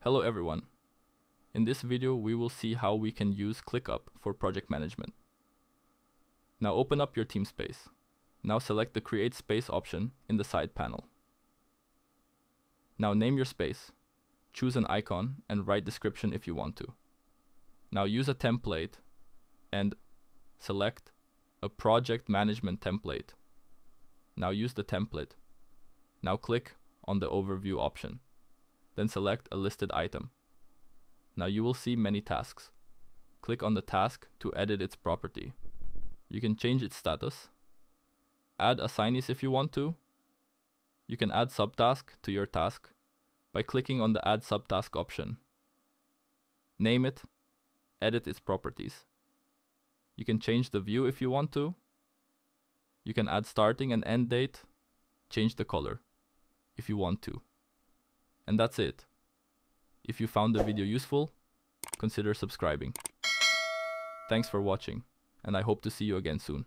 Hello everyone. In this video we will see how we can use ClickUp for project management. Now open up your team space. Now select the Create Space option in the side panel. Now name your space. Choose an icon and write description if you want to. Now use a template and select a project management template. Now use the template. Now click on the overview option. Then select a listed item. Now you will see many tasks. Click on the task to edit its property. You can change its status. Add assignees if you want to. You can add subtask to your task by clicking on the Add Subtask option. Name it. Edit its properties. You can change the view if you want to. You can add starting and end date. Change the color if you want to. And that's it. If you found the video useful, consider subscribing. Thanks for watching, and I hope to see you again soon.